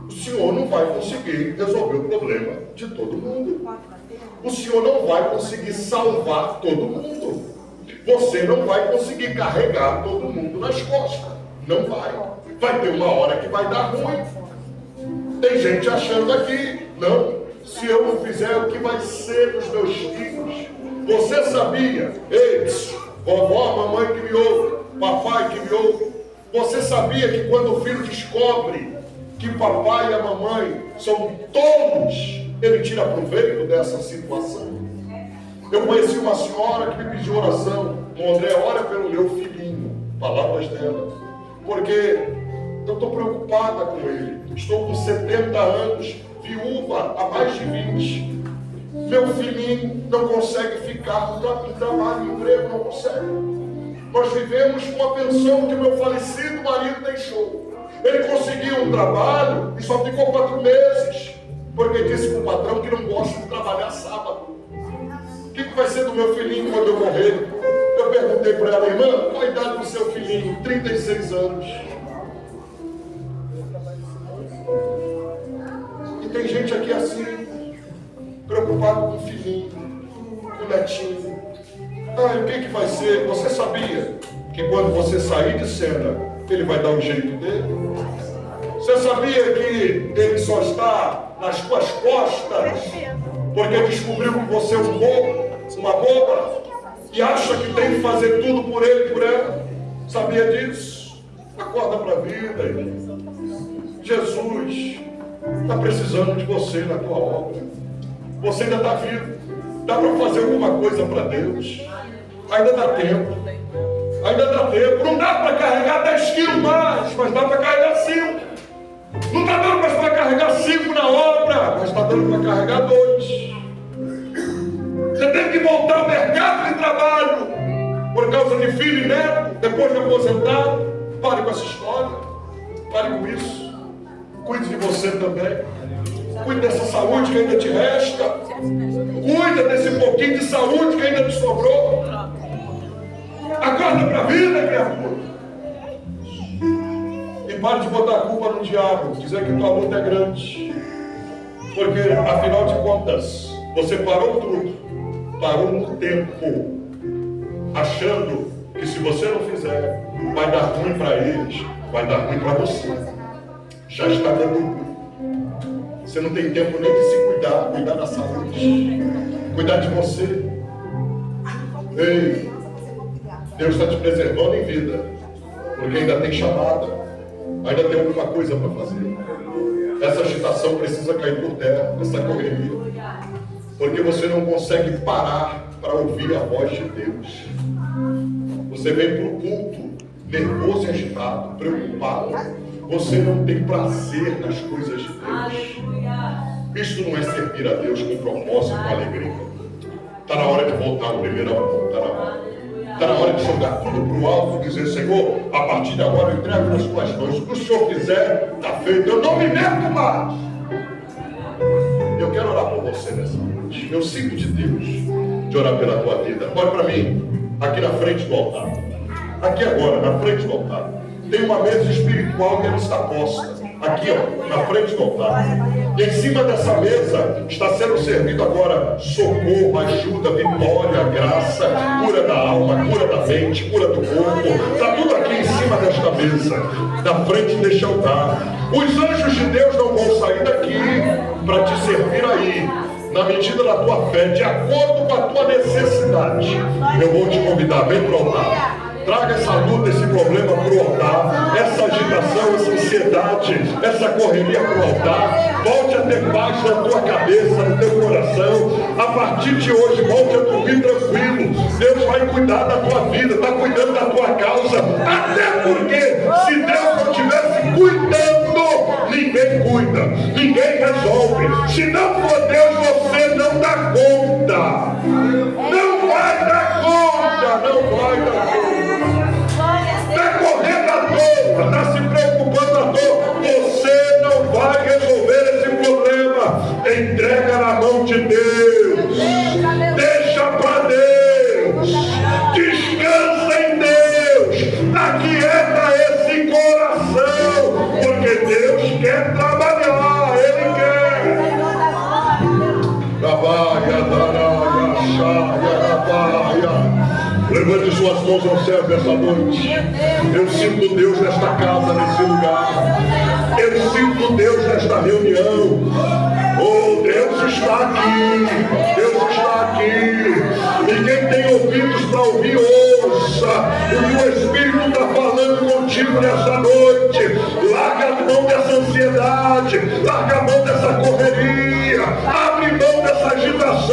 A: O senhor não vai conseguir resolver o problema de todo mundo. O senhor não vai conseguir salvar todo mundo. Você não vai conseguir carregar todo mundo nas costas. Não vai. Vai ter uma hora que vai dar ruim. Tem gente achando aqui, não, se eu não fizer, o que vai ser dos meus filhos? Você sabia? Ei, vovó, mamãe que me ouve, papai que me ouve, você sabia que quando o filho descobre que o papai e a mamãe são tolos, ele tira proveito dessa situação? Eu conheci uma senhora que me pediu oração. André, ora pelo meu filhinho. Palavras dela. Porque eu estou preocupada com ele. Estou com 70 anos, viúva há mais de 20. Meu filhinho não consegue ficar no trabalho, no emprego, não consegue. Nós vivemos com a pensão que o meu falecido marido deixou. Ele conseguiu um trabalho e só ficou 4 meses. Porque disse para o patrão que não gosta de trabalhar sábado. O que vai ser do meu filhinho quando eu morrer? Eu perguntei para ela, irmã, qual a idade do seu filhinho? 36 anos. E tem gente aqui assim, preocupado com o filhinho, com o netinho. Ah, o que vai ser? Você sabia que quando você sair de cena, ele vai dar o jeito dele? Você sabia que ele só está nas suas costas porque descobriu que você é um bobo, uma boba, e acha que tem que fazer tudo por ele e por ela? Sabia disso? Acorda para a vida. Jesus está precisando de você na tua obra. Você ainda está vivo. Dá para fazer alguma coisa para Deus. Ainda dá tempo. Ainda dá tempo. Não dá para carregar 10 quilos mais, mas dá para carregar 5. Não está dando mais para carregar 5 na obra, mas está dando para carregar 2. Você tem que voltar ao mercado de trabalho por causa de filho e neto, depois de aposentado. Pare com essa história. Pare com isso. Cuide de você também. Cuide dessa saúde que ainda te resta. Cuida desse pouquinho de saúde que ainda te sobrou. Acorda para a vida, criatura. E pare de botar a culpa no diabo, dizer que tua luta é grande. Porque, afinal de contas, você parou tudo. Parou no tempo, achando que se você não fizer, vai dar ruim para eles, vai dar ruim para você. Já está dando ruim. Você não tem tempo nem de se cuidar, cuidar da saúde, cuidar de você. Ei, Deus está te preservando em vida, porque ainda tem chamada, ainda tem alguma coisa para fazer. Essa agitação precisa cair por terra, essa correria. Porque você não consegue parar para ouvir a voz de Deus. Você vem para o culto nervoso e agitado, preocupado. Você não tem prazer nas coisas de Deus. Isto não é servir a Deus com propósito, com alegria. Está na hora de voltar ao primeiro amor. Está na hora. Está na hora de jogar tudo para o alto e dizer, Senhor, a partir de agora eu entrego nas tuas mãos. O que o Senhor fizer, está feito. Eu não me meto mais. Eu quero orar por você nessa noite. Eu sinto de Deus de orar pela tua vida. Olha para mim, aqui na frente do altar. Aqui agora, na frente do altar. Tem uma mesa espiritual que ela está posta.
B: aqui ó, na frente do altar. E em cima dessa mesa está sendo servido agora socorro, ajuda, vitória, graça, cura da alma, cura da mente, cura do corpo. Está tudo aqui em cima desta mesa, na frente deste altar. Os anjos de Deus não vão sair daqui para te servir aí, na medida da tua fé, de acordo com a tua necessidade. Eu vou te convidar, vem para o altar. Traga essa luta, esse problema para o altar, essa agitação, essa ansiedade, essa correria para o altar. Volte a ter paz na tua cabeça, no teu coração. A partir de hoje, volte a dormir tranquilo. Deus vai cuidar da tua vida, está cuidando da tua causa. Até porque, se Deus não estivesse cuidando, ninguém cuida, ninguém resolve. Se não for Deus, você não dá conta. Não vai dar conta, não vai dar conta. Está correndo à toa, está se preocupando à toa. Você não vai resolver esse problema. Entrega na mão de Deus. Deixa para Deus. Descansa em Deus. Aquieta esse coração. Porque Deus quer trabalhar. Ele quer. Trabalha, daraia, chaia, trabalha. Levante suas mãos ao céu nessa noite. Eu sinto Deus nesta casa, nesse lugar. Eu sinto Deus nesta reunião. Oh, Deus está aqui. Deus está aqui. E quem tem ouvidos para ouvir, ouça o que o Espírito está falando contigo nessa noite. Larga a mão dessa ansiedade. Larga a mão dessa correria. Abre mão dessa agitação.